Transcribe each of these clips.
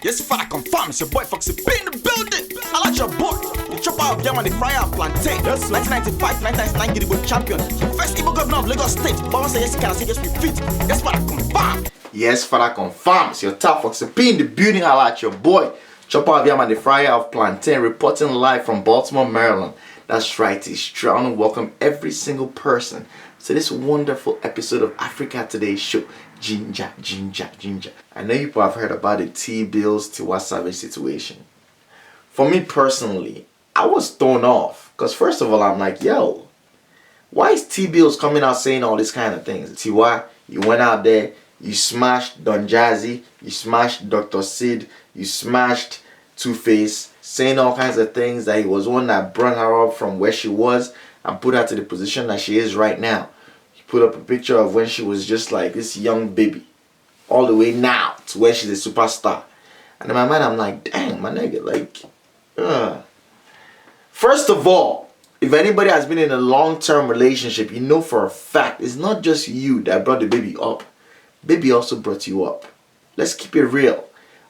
Yes, father confirm, it's your boy Foxy P in the building. I like your boy. The chopper of Yam and the fryer of plantain. Yes, 1995, 1999 Gidigbo champion. First Igbo governor of Lagos State. Baba say yes, he can say yes, we fit. Yes, father confirm. Yes, father confirm. It's your top Foxy P in the building. I like your boy. Chopper of Yam and the fryer of plantain, reporting live from Baltimore, Maryland. That's right, it's true. I want to welcome every single person to this wonderful episode of Africa Today show. Ginger. I know you have heard about the T-Bills, Tiwa Savage situation. For me personally, I was thrown off. Because first of all, I'm like, yo, why is T-Bills coming out saying all these kind of things? Tiwa, you went out there, you smashed Don Jazzy, you smashed Dr. Sid, you smashed Two-Face, saying all kinds of things that he was one that brought her up from where she was and put her to the position that she is right now. He put up a picture of when she was just like this young baby, all the way now to where she's a superstar. And in my mind, I'm like, dang, my nigga, like, First of all, if anybody has been in a long-term relationship, you know for a fact it's not just you that brought the baby up. Baby also brought you up. Let's keep it real.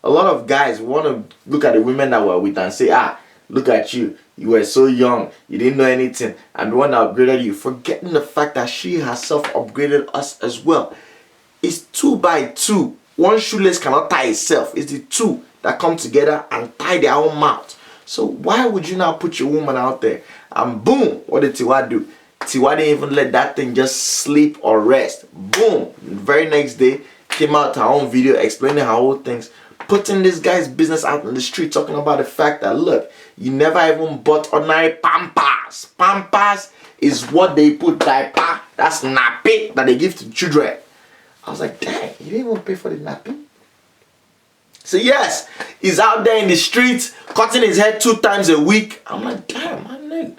A lot of guys want to look at the women that we're with and say, look at you. You were so young. You didn't know anything. I'm the one that upgraded you. Forgetting the fact that she herself upgraded us as well. It's 2 by 2. One shoelace cannot tie itself. It's the two that come together and tie their own mouth. So why would you now put your woman out there? And boom, what did Tiwa do? Tiwa didn't even let that thing just sleep or rest. Boom. The very next day, came out her own video explaining her whole things. Putting this guy's business out in the street, talking about the fact that, look, you never even bought ordinary Pampers. Pampers is what they put diaper, that's nappy, that they give to children. I was like, dang, you didn't even pay for the nappy? So yes, he's out there in the streets, cutting his head 2 times a week. I'm like, damn, my nigga.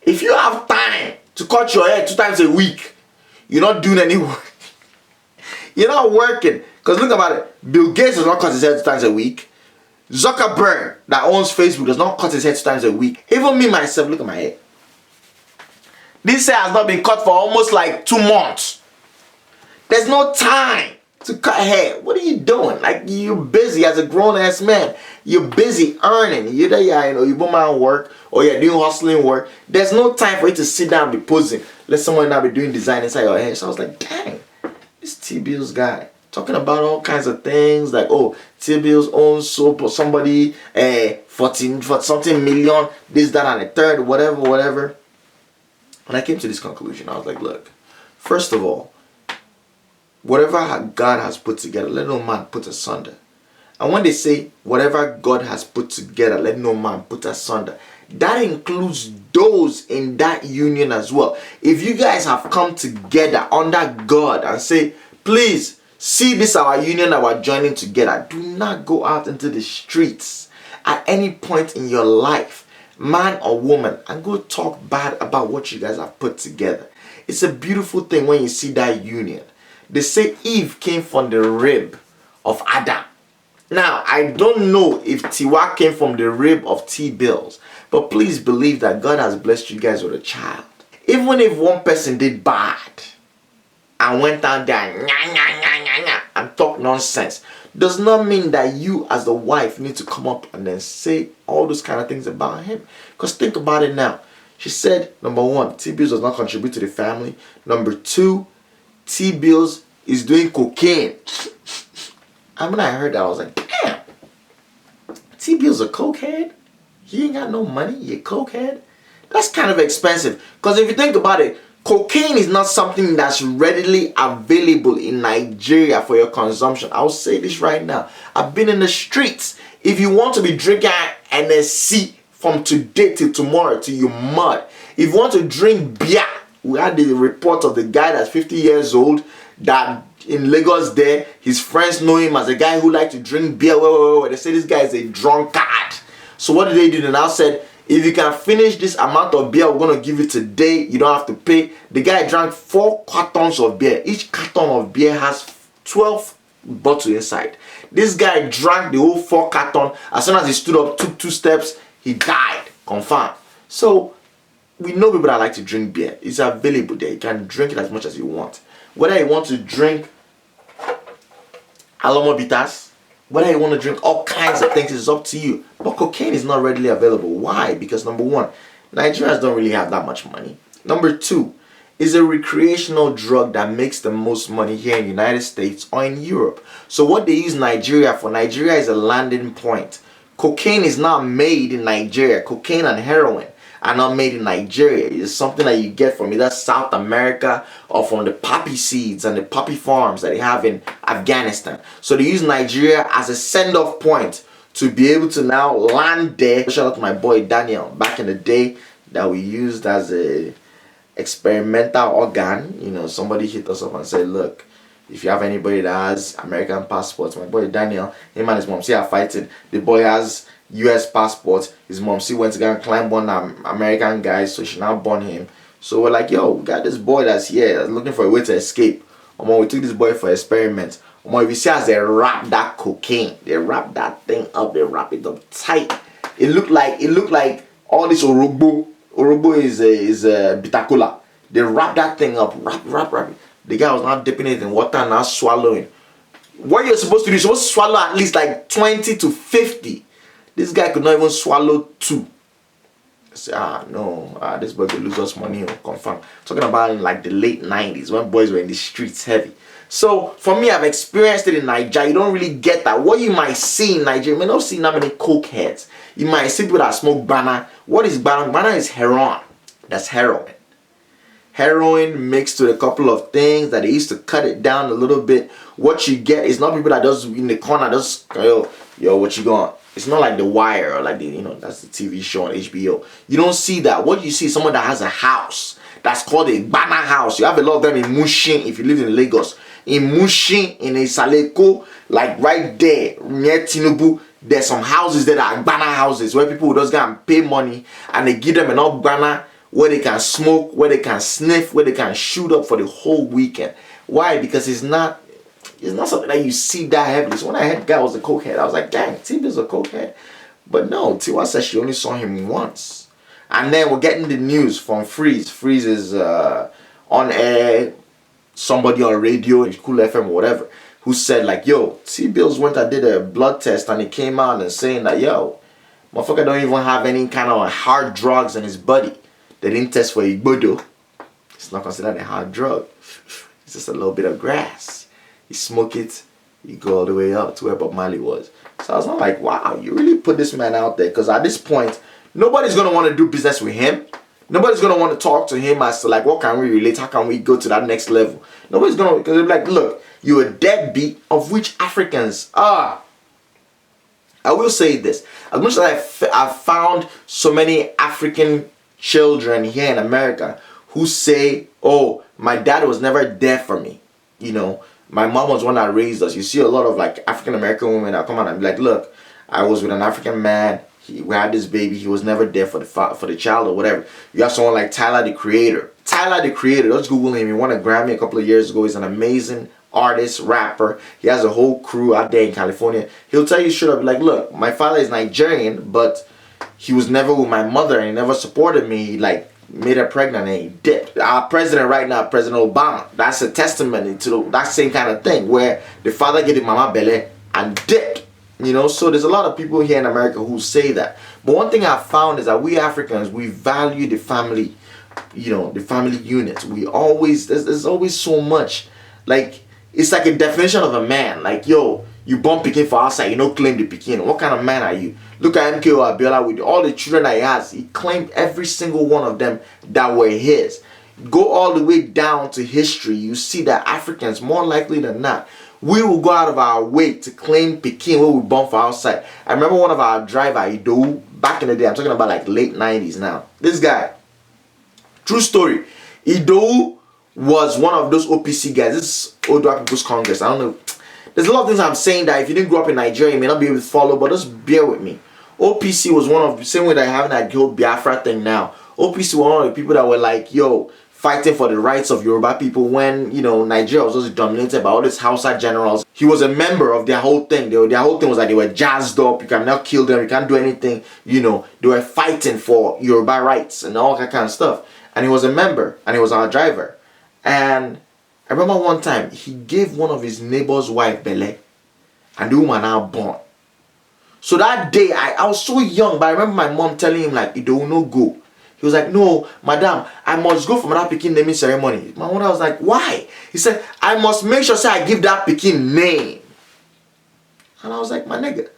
If you have time to cut your hair 2 times a week, you're not doing any work. You're not working. Because look about it. Bill Gates does not cut his head 2 times a week. Zuckerberg, that owns Facebook, does not cut his head 2 times a week. Even me, myself, look at my hair. This hair has not been cut for almost like 2 months. There's no time to cut hair. What are you doing? Like, you're busy as a grown-ass man. You're busy earning. Either you man work or you're doing hustling work. There's no time for you to sit down and be posing. Let someone now be doing design inside your hair. So I was like, dang, this T-Bills guy. Talking about all kinds of things like, oh, T-Bills owns soap or somebody, 14 for something million, this, that, and the third, whatever. And I came to this conclusion. I was like, look, first of all, whatever God has put together, let no man put asunder. And when they say, whatever God has put together, let no man put asunder, that includes those in that union as well. If you guys have come together under God and say, please, see this our union that we're joining together. Do not go out into the streets at any point in your life, man or woman, and go talk bad about what you guys have put together. It's a beautiful thing when you see that union. They say Eve came from the rib of Adam. Now, I don't know if Tiwa came from the rib of T-Bills, but please believe that God has blessed you guys with a child. Even if one person did bad and went out there and talk nonsense, does not mean that you as the wife need to come up and then say all those kind of things about him. Because think about it now. She said, number 1, T-Bills does not contribute to the family. Number 2, T-Bills is doing cocaine. And when I heard that, I was like, damn, T-Bills a cokehead? He ain't got no money, you cokehead? That's kind of expensive. Because if you think about it, cocaine is not something that's readily available in Nigeria for your consumption. I'll say this right now. I've been in the streets. If you want to be drinking NSC from today till tomorrow till you mud. If you want to drink beer, we had the report of the guy that's 50 years old that in Lagos there, his friends know him as a guy who likes to drink beer. They say this guy is a drunkard. So what did they do? They now said, if you can finish this amount of beer we're going to give you today, you don't have to pay. The guy drank 4 cartons of beer. Each carton of beer has 12 bottles inside. This guy drank the whole 4 carton. As soon as he stood up, took 2 steps, he died. Confirmed. So we know people that like to drink beer. It's available there. You can drink it as much as you want. Whether you want to drink Alomo Bitters, Whether you want to drink all kinds of things is up to you. But cocaine is not readily available. Why? Because number one, Nigerians don't really have that much money. Number two, it's a recreational drug that makes the most money here in the United States or in Europe. So what they use Nigeria for, Nigeria is a landing point. Cocaine is not made in Nigeria. Cocaine and heroin are not made in Nigeria. It's something that you get from either South America or from the poppy seeds and the poppy farms that they have in Afghanistan. So they use Nigeria as a send-off point to be able to now land there. Shout out to my boy Daniel back in the day that we used as a experimental organ. You know, somebody hit us up and said, look, if you have anybody that has American passports, my boy Daniel, him and his mom are fighting. The boy has US passport. His mom went to go and climb on American guys, so she now born him. So we're like, yo, we got this boy that's here, that's looking for a way to escape. We took this boy for experiments. If you see as they wrap that cocaine, they wrap that thing up, they wrap it up tight. It looked like all this orobo. Orobo is bitacola. They wrap that thing up, wrap it. The guy was not dipping it in water and now swallowing. What you're supposed to do, you're supposed to swallow at least like 20 to 50. This guy could not even swallow 2. I said, this boy could lose us money, confirm. Talking about in like the late 90s when boys were in the streets heavy. So for me, I've experienced it in Nigeria. You don't really get that. What you might see in Nigeria, you may not see that many coke heads. You might see people that smoke banana. What is banana? Banana is heroin. That's heroin. Heroin mixed with a couple of things that they used to cut it down a little bit. What you get is not people that just in the corner just yo, what you going? It's not like The Wire or like that's the TV show on HBO. You don't see that. What you see is someone that has a house that's called a banana house. You have a lot of them in Mushin if you live in Lagos. In Mushin, in Isaleko, like right there near Tinubu, there's some houses that are banana houses where people will just go and pay money and they give them enough banana where they can smoke, where they can sniff, where they can shoot up for the whole weekend. Why? Because it's not something that you see that heavily. So when I heard the guy was a cokehead, I was like, dang, Tiwa's a cokehead. But no, Tiwa said she only saw him once. And then we're getting the news from Freeze. Freeze is on air, somebody on radio, in Cool FM or whatever, who said like, yo, T-Bills went and did a blood test and he came out and saying that, yo, motherfucker don't even have any kind of hard drugs in his body. They didn't test for Igbodo. It's not considered a hard drug. It's just a little bit of grass. You smoke it, you go all the way up to where Bob Marley was. So I was not like, wow, you really put this man out there. Because at this point, nobody's going to want to do business with him. Nobody's going to want to talk to him as to like, what can we relate? How can we go to that next level? Nobody's going to, because they're like, look, you're a deadbeat of which Africans are. I will say this. As much as I've found so many African children here in America who say, oh, my dad was never there for me. My mom was one that raised us. You see a lot of like African American women that come out and be like, look, I was with an African man. We had this baby. He was never there for the child or whatever. You have someone like Tyler, the Creator. Tyler, the Creator. Let's Google him. He won a Grammy a couple of years ago. He's an amazing artist, rapper. He has a whole crew out there in California. He'll tell you straight up, like, look, my father is Nigerian, but he was never with my mother and he never supported me. He like made her pregnant and he dipped. Our president right now, President Obama, that's a testimony to that same kind of thing where the father gave the mama belly and dipped. So there's a lot of people here in America who say that. But one thing I've found is that we Africans, we value the family, the family unit. We always, there's always so much. Like, it's like a definition of a man. Like, yo, you born Pikin for outside, claim the Pikin. What kind of man are you? Look at MKO Abiola with all the children that he has. He claimed every single one of them that were his. Go all the way down to history. You see that Africans, more likely than not, we will go out of our way to claim Pikin where we born for outside. I remember one of our driver, Ido, back in the day, I'm talking about like late 90s now. This guy, true story, Ido was one of those OPC guys. This is Old White People's Congress. I don't know. There's a lot of things I'm saying that if you didn't grow up in Nigeria, you may not be able to follow, but just bear with me. OPC was one of the same way that having that whole Biafra thing now. OPC was one of the people that were like, yo, fighting for the rights of Yoruba people when, Nigeria was just dominated by all these Hausa generals. He was a member of their whole thing. Their whole thing was like they were jazzed up. You cannot kill them. You can't do anything. They were fighting for Yoruba rights and all that kind of stuff. And he was a member and he was our driver. And I remember one time he gave one of his neighbor's wife Bele. and the woman now born. So that day, I was so young, but I remember my mom telling him like, "It will no go." He was like, "No, madam, I must go for that pikin naming ceremony." My mother was like, "Why?" He said, "I must make sure say I give that pikin name." And I was like, "My nigga,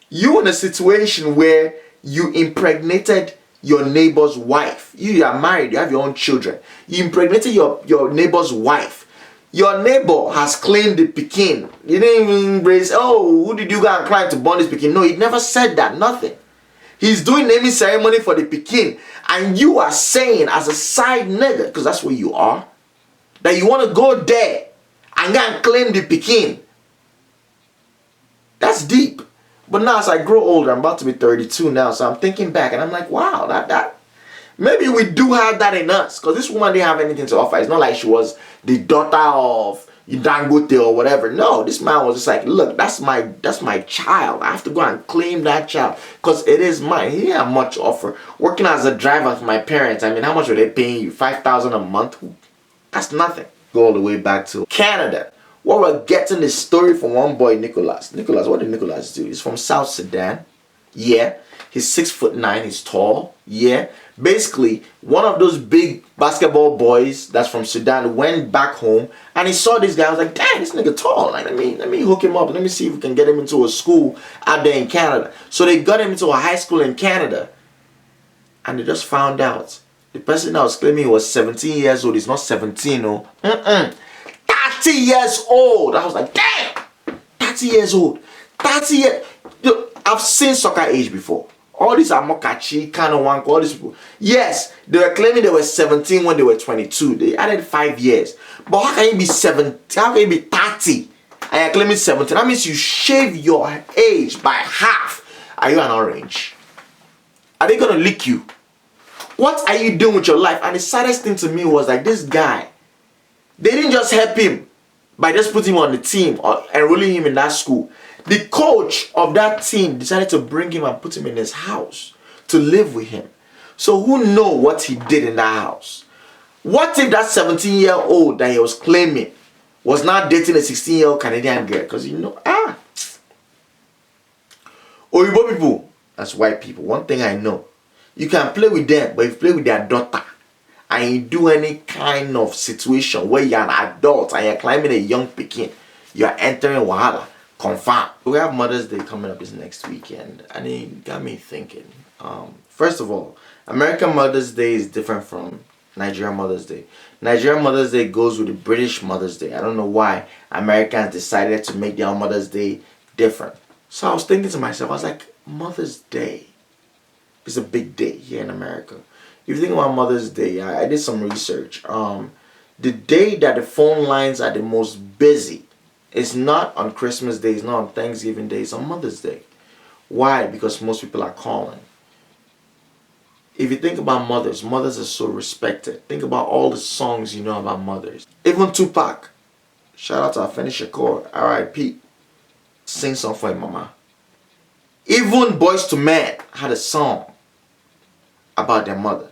you in a situation where you impregnated your neighbor's wife. You are married, you have your own children. You impregnated your neighbor's wife. Your neighbor has claimed the pikin. You didn't even raise, oh, who did you go and climb to born this pikin?" No, he never said that, nothing. He's doing naming ceremony for the pikin, and you are saying as a side nigga, because that's what you are, that you want to go there and go and claim the pikin. That's deep. But now as I grow older, I'm about to be 32 now, so I'm thinking back and I'm like, wow, that maybe we do have that in us, because this woman didn't have anything to offer. It's not like she was the daughter of Dangote or whatever. No, this man was just like, look, that's my child. I have to go and claim that child because it is mine. He didn't have much to offer. Working as a driver for my parents, I mean, how much were they paying you? $5,000 a month? That's nothing. Go all the way back to Canada. Well, we're getting this story from one boy, Nicholas. Nicholas, what did Nicholas do? He's from South Sudan. Yeah. He's 6'9", he's tall. Yeah. Basically, one of those big basketball boys that's from Sudan went back home and he saw this guy. I was like, damn, this nigga tall. Like, let me hook him up. Let me see if we can get him into a school out there in Canada. So they got him into a high school in Canada. And they just found out the person that was claiming he was 17 years old is not 17, no. 30 years old. I was like, damn, 30 years old. 30 years. I've seen soccer age before. All these Amokachi, Kano Wanko, all these people. Yes, they were claiming they were 17 when they were 22. They added 5 years. But how can you be 17? How can you be 30 and you're claiming 17? That means you shave your age by half. Are you an orange? Are they going to lick you? What are you doing with your life? And the saddest thing to me was like, this guy, they didn't just help him by just putting him on the team or enrolling him in that school. The coach of that team decided to bring him and put him in his house to live with him. So who know what he did in that house? What if that 17-year-old that he was claiming was not dating a 16-year-old Canadian girl? Because Oyibo people, that's white people. One thing I know, you can play with them, but if you play with their daughter and you do any kind of situation where you're an adult and you're climbing a young pikin, you're entering Wahala. Confirm. We have Mother's Day coming up this next weekend, and it got me thinking. First of all, American Mother's Day is different from Nigerian Mother's Day. Nigerian Mother's Day goes with the British Mother's Day. I don't know why Americans decided to make their Mother's Day different. So I was thinking to myself, I was like, Mother's Day is a big day here in America. If you think about Mother's Day, I did some research. The day that the phone lines are the most busy, it's not on Christmas Day, it's not on Thanksgiving Day, it's on Mother's Day. Why? Because most people are calling. If you think about mothers, mothers are so respected. Think about all the songs you know about mothers. Even Tupac, shout out to Afeni Shakur, R.I.P. Sing song for your mama. Even Boys to Men had a song about their mother.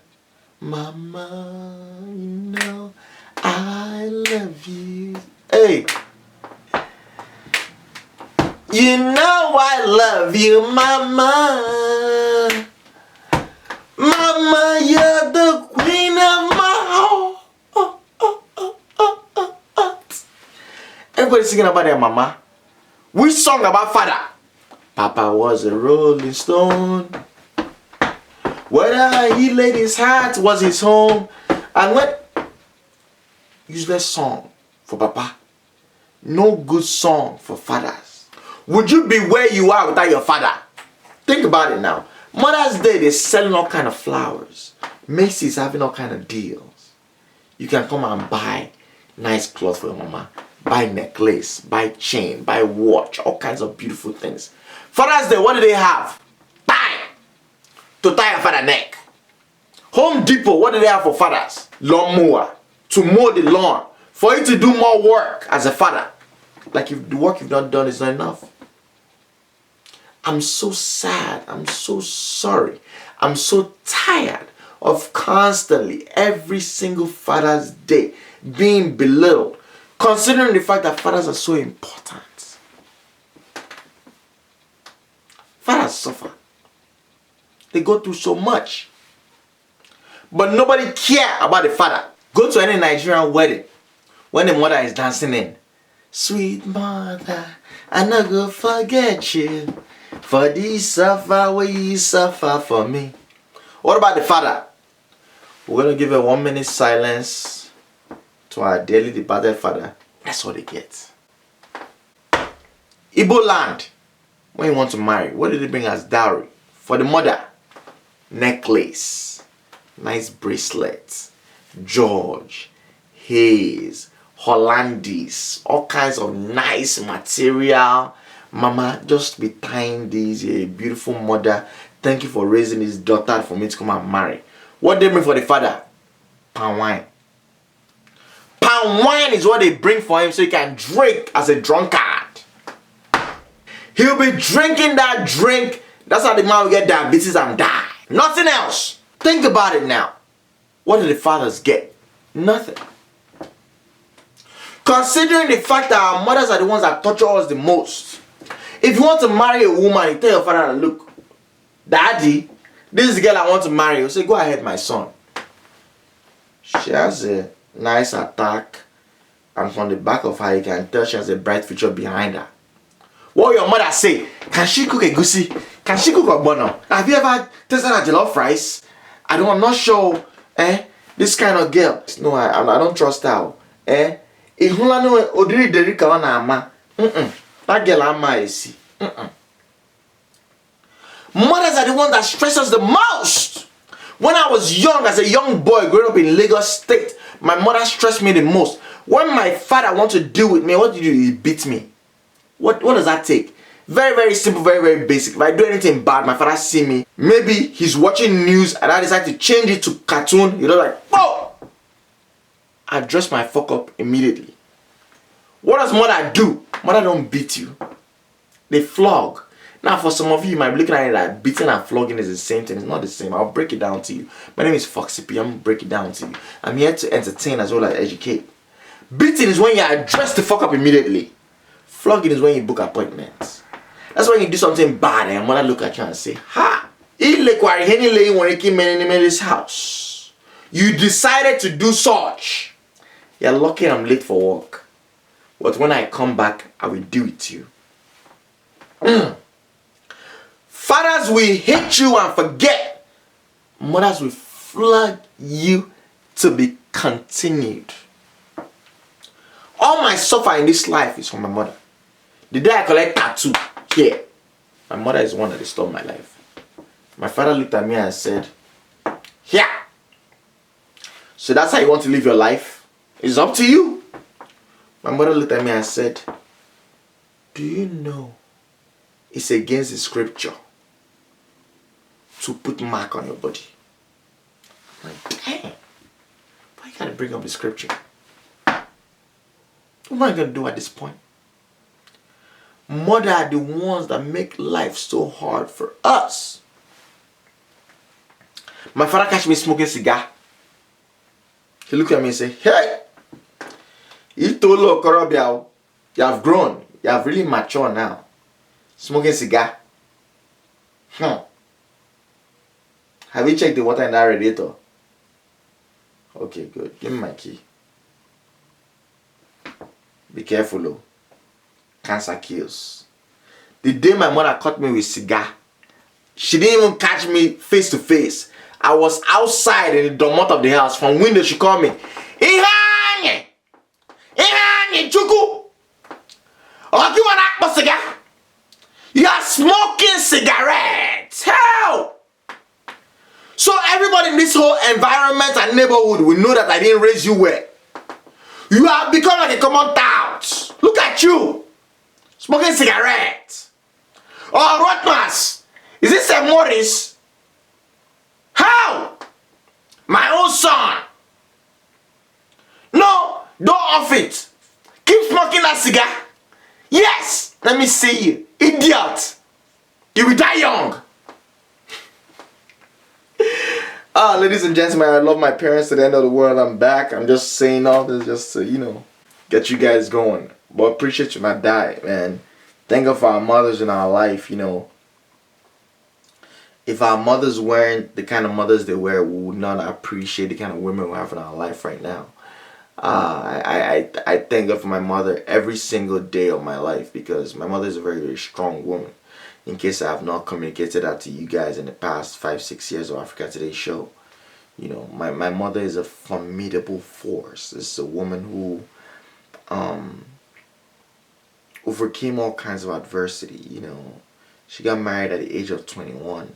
Mama, you know I love you. Hey. You know I love you, mama. Mama, you're the queen of my heart. Everybody singing about their mama. Which song about father? Papa was a rolling stone. Where he laid his hat was his home. And what? Useless song for papa. No good song for fathers. Would you be where you are without your father? Think about it now. Mother's Day, they're selling all kind of flowers. Macy's having all kind of deals. You can come and buy nice clothes for your mama. Buy necklace, buy chain, buy watch, all kinds of beautiful things. Father's Day, what do they have? Tie! To tie your father neck. Home Depot, what do they have for fathers? Lawn mower. To mow the lawn. For you to do more work as a father. Like if the work you've not done is not enough. I'm so sad. I'm so sorry. I'm so tired of constantly every single Father's Day being belittled. Considering the fact that fathers are so important. Fathers suffer. They go through so much. But nobody care about the father. Go to any Nigerian wedding when the mother is dancing in. Sweet mother, I no go forget you. For this suffer where you suffer for me. What about the father? We're going to give a 1 minute silence to our dearly departed father. That's what they get. Igbo land, when you want to marry, what did they bring as dowry? For the mother, necklace, nice bracelets, George, Hayes, Hollandis, all kinds of nice material. Mama, just be tying these. You're a beautiful mother. Thank you for raising this daughter for me to come and marry. What they bring for the father? Palm wine. Palm wine is what they bring for him so he can drink as a drunkard. He'll be drinking that drink. That's how the man will get diabetes and die. Nothing else. Think about it now. What do the fathers get? Nothing. Considering the fact that our mothers are the ones that torture us the most. If you want to marry a woman, you tell your father, look, Daddy, this is the girl I want to marry. You say, go ahead, my son. She has a nice attack, and from the back of her, you can tell she has a bright future behind her. What will your mother say? Can she cook a goosey? Can she cook a bono? Have you ever tasted a jollof rice? I'm not sure. This kind of girl. No, I don't trust her. That girl ama is. Mothers are the ones that stress us the most. When I was young, as a young boy growing up in Lagos State, my mother stressed me the most. When my father wants to deal with me, what do you do? He beats me. What does that take? Very, very simple, very, very basic. If I do anything bad, my father see me. Maybe he's watching news and I decide to change it to cartoon. You know, like, whoa! I dress my fuck up immediately. What does mother do? Mother don't beat you. They flog. Now for some of you might be looking at it like beating and flogging is the same thing. It's not the same. I'll break it down to you. My name is Foxy P. I'm going to break it down to you. I'm here to entertain as well as educate. Beating is when you address the fuck up immediately. Flogging is when you book appointments. That's when you do something bad and mother look at you and say, ha! This house. You decided to do such. You're lucky I'm late for work. But when I come back, I will do it to you. Fathers will hate you and forget. Mothers will flog you to be continued. All my suffer in this life is from my mother. The day I collect tattoo here, my mother is the one that disturbed my life. My father looked at me and said, yeah. So that's how you want to live your life? It's up to you. My mother looked at me and said, do you know it's against the scripture to put mark on your body? I'm like, damn. Why you gotta bring up the scripture? What am I gonna do at this point? Mother are the ones that make life so hard for us. My father catch me smoking cigar. He looked at me and said, hey, you have grown. You have really matured now. Smoking cigar. Have you checked the water in that radiator? Okay, good. Give me my key. Be careful, oh. Cancer kills. The day my mother caught me with cigar, she didn't even catch me face to face. I was outside in the domot of the house. From window, she called me. Ihanye! Ihanye, Chuku! Oh, you want a cigar? You are smoking cigarettes! Help! So everybody in this whole environment and neighborhood will know that I didn't raise you well. You have become like a common tout. Look at you. Smoking cigarettes. Oh, Rotmas. Is this a Morris? How? My own son. No, don't off it. Keep smoking that cigar. Yes. Let me see you. Idiot. You will die young. Ladies and gentlemen, I love my parents to the end of the world. I'm back. I'm just saying all this just to, get you guys going. But appreciate you not die, man. Thank God for our mothers in our life, if our mothers weren't the kind of mothers they were, we would not appreciate the kind of women we have in our life right now. I thank God for my mother every single day of my life, because my mother is a very, very strong woman. In case I have not communicated that to you guys in the past 5-6 years of Africa Today show, you know, my mother is a formidable force. This is a woman who overcame all kinds of adversity. You know, she got married at the age of 21,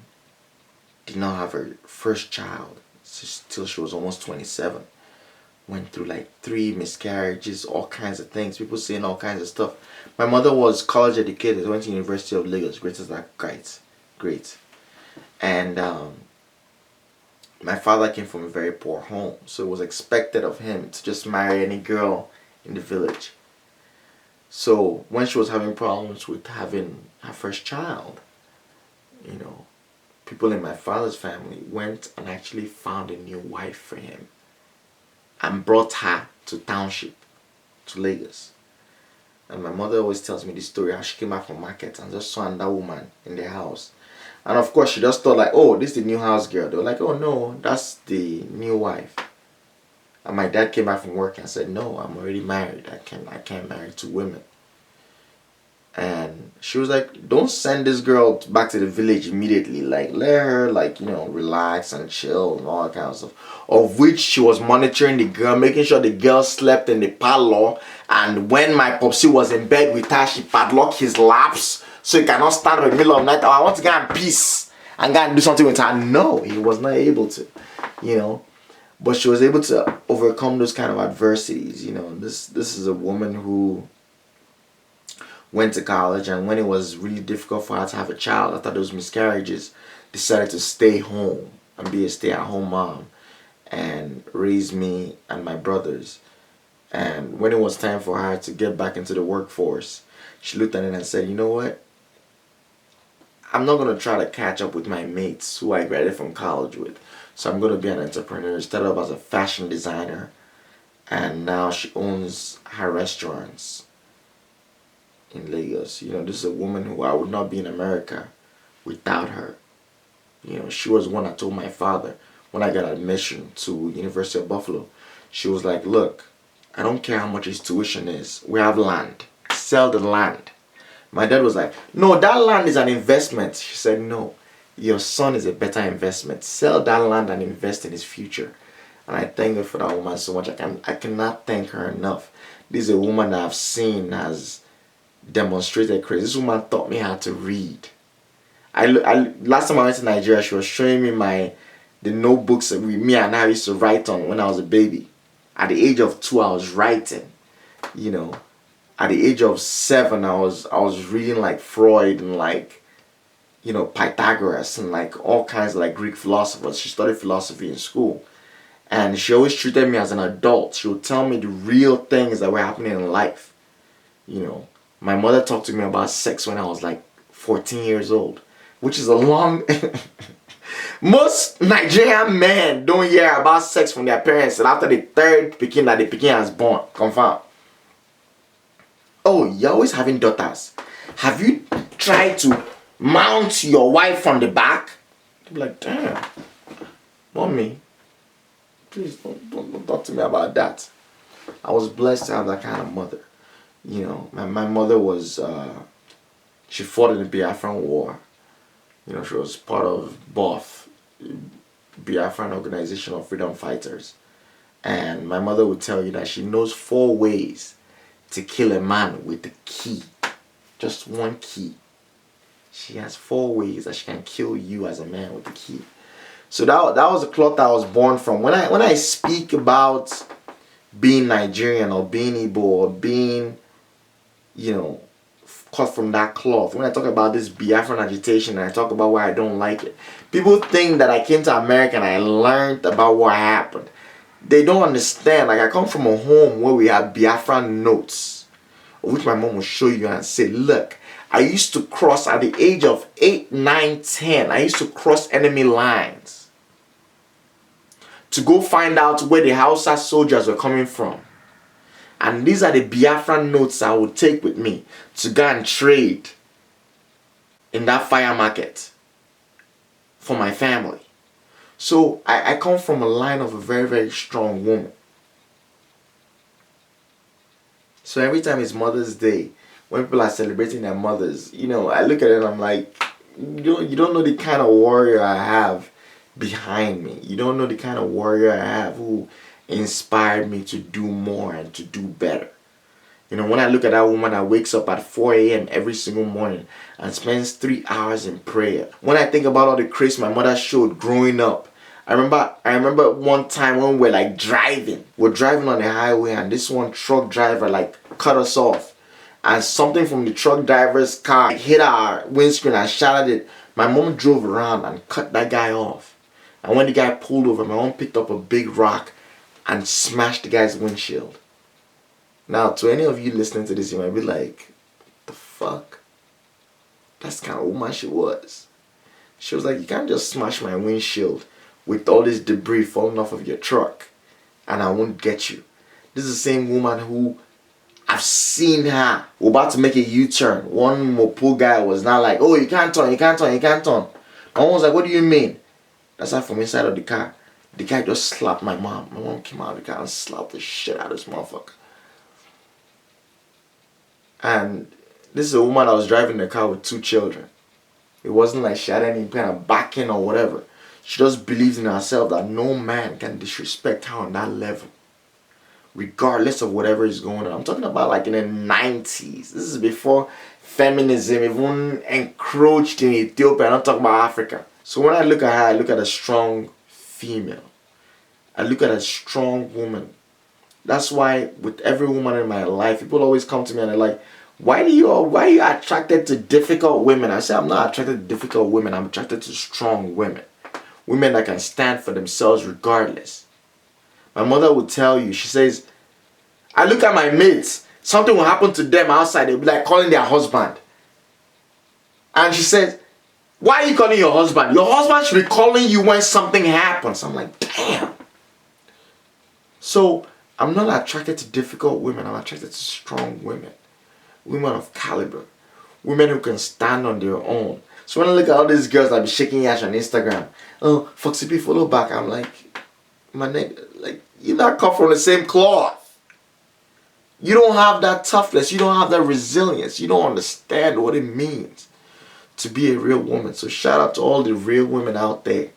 did not have her first child till she was almost 27. Went through like 3 miscarriages, all kinds of things. People saying all kinds of stuff. My mother was college educated, went to University of Lagos, great as that, great. And my father came from a very poor home, so it was expected of him to just marry any girl in the village. So when she was having problems with having her first child, you know, people in my father's family went and actually found a new wife for him and brought her to township, to Lagos. And my mother always tells me this story, how she came back from market and just saw another woman in the house. And of course she just thought like, oh, this is the new house girl. They were like, oh no, that's the new wife. And my dad came back from work and said, no, I'm already married. I can't marry 2 women. And she was like, don't send this girl back to the village immediately. Like, let her, like, you know, relax and chill and all that kind of stuff. Of which she was monitoring the girl, making sure the girl slept in the parlor. And when my popsy was in bed with her, she padlocked his laps so he cannot stand in the middle of the night. Oh, I want to go and peace and go and do something with her. No, he was not able to, you know. But she was able to overcome those kind of adversities. You know, this is a woman who went to college, and when it was really difficult for her to have a child after those miscarriages, decided to stay home and be a stay-at-home mom and raise me and my brothers. And when it was time for her to get back into the workforce, she looked at it and said, you know what? I'm not going to try to catch up with my mates who I graduated from college with. So I'm going to be an entrepreneur. Started off as a fashion designer, and now she owns her restaurants in Lagos. You know, this is a woman who I would not be in America without her. You know, she was one I told my father when I got admission to University of Buffalo. She was like, look, I don't care how much his tuition is. We have land. Sell the land. My dad was like, no, that land is an investment. She said, no, your son is a better investment. Sell that land and invest in his future. And I thank her for that woman so much. I cannot thank her enough. This is a woman that I've seen has demonstrated crazy. This woman taught me how to read. I last time I went to Nigeria, she was showing me the notebooks that me and I used to write on when I was a baby. At the age of 2, I was writing. You know, at the age of 7, I was reading like Freud and like, you know, Pythagoras and like all kinds of like Greek philosophers. She studied philosophy in school, and she always treated me as an adult. She would tell me the real things that were happening in life. You know, my mother talked to me about sex when I was like 14 years old, which is a long... Most Nigerian men don't hear about sex from their parents and after the 3rd pikin that the pikin has born. Confirm. Oh, you're always having daughters. Have you tried to mount your wife from the back? They'll be like, damn, mommy, please don't talk to me about that. I was blessed to have that kind of mother. You know, my mother was, she fought in the Biafran War. You know, she was part of BOF, Biafran Organization of Freedom Fighters. And my mother would tell you that she knows 4 ways to kill a man with the key. Just one key. She has 4 ways that she can kill you as a man with the key. So that was the cloth I was born from. When I speak about being Nigerian or being Igbo or being, you know, cut from that cloth, when I talk about this Biafran agitation and I talk about why I don't like it, people think that I came to America and I learned about what happened. They don't understand. Like, I come from a home where we have Biafran notes, which my mom will show you and say, look, I used to cross at the age of 8, 9, 10. I used to cross enemy lines to go find out where the Hausa soldiers were coming from. And these are the Biafran notes I would take with me to go and trade in that fire market. for my family. So I come from a line of a very, very strong woman. So every time it's Mother's Day, when people are celebrating their mothers, I look at it and I'm like, you don't know the kind of warrior I have behind me. You don't know the kind of warrior I have who inspired me to do more and to do better. When I look at that woman that wakes up at 4 a.m. every single morning and spends 3 hours in prayer. When I think about all the craze my mother showed growing up, I remember one time when we were driving. We're driving on the highway and this one truck driver cut us off. And something from the truck driver's car hit our windscreen and shattered it. My mom drove around and cut that guy off. And when the guy pulled over, my mom picked up a big rock and smashed the guy's windshield. Now, to any of you listening to this, you might be like, the fuck? That's the kind of woman she was. She was like, you can't just smash my windshield with all this debris falling off of your truck and I won't get you. This is the same woman who I've seen her. We're about to make a U-turn. One Mopo guy was not like, oh, you can't turn, you can't turn, you can't turn. My mom was like, what do you mean? That's how from inside of the car. The guy just slapped my mom. My mom came out of the car and slapped the shit out of this motherfucker. And this is a woman that was driving the car with 2 children. It wasn't like she had any kind of backing or whatever. She just believes in herself that no man can disrespect her on that level, regardless of whatever is going on. I'm talking about in the 90s. This is before feminism even encroached in Ethiopia. I'm not talking about Africa. So when I look at her, I look at a strong female. I look at a strong woman. That's why with every woman in my life, people always come to me and they're like, why are you attracted to difficult women? I say, I'm not attracted to difficult women. I'm attracted to strong women. Women that can stand for themselves regardless. My mother would tell you, she says, I look at my mates, something will happen to them outside, they'll be like calling their husband. And she says, why are you calling your husband? Your husband should be calling you when something happens. I'm like, damn. So, I'm not attracted to difficult women. I'm attracted to strong women. Women of caliber. Women who can stand on their own. So when I look at all these girls that be shaking ass on Instagram, oh, Foxy P follow back. I'm like, my nigga, you're not cut from the same cloth. You don't have that toughness. You don't have that resilience. You don't understand what it means to be a real woman. So shout out to all the real women out there.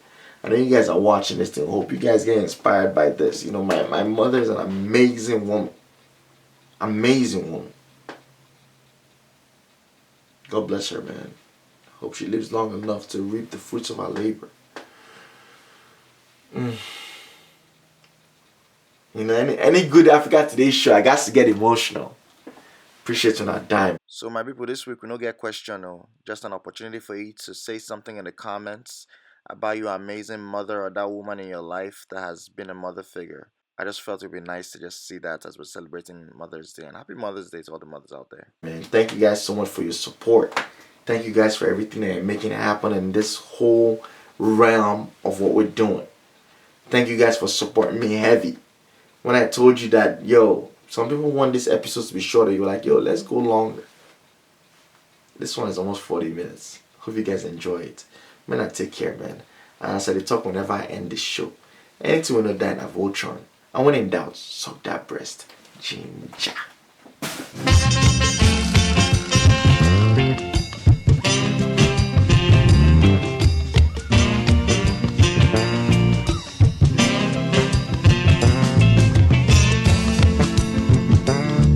I know you guys are watching this thing. Hope you guys get inspired by this. My mother is an amazing woman. Amazing woman. God bless her, man. Hope she lives long enough to reap the fruits of her labor. Any good Africa Today show, I got to get emotional. Appreciate you not dying. So my people, this week we don't get question, no. Just an opportunity for you to say something in the comments about your amazing mother or that woman in your life that has been a mother figure. I just felt it would be nice to just see that as we're celebrating Mother's Day. And happy Mother's Day to all the mothers out there. Man, thank you guys so much for your support. Thank you guys for everything that you're making happen in this whole realm of what we're doing. Thank you guys for supporting me heavy. When I told you that, yo, some people want this episode to be shorter, you're like, yo, let's go longer. This one is almost 40 minutes. Hope you guys enjoy it. Man, I take care, man. And as I talk whenever I end this show. Anything we know that in a Voltron. And when in doubt, suck that breast. Ginger.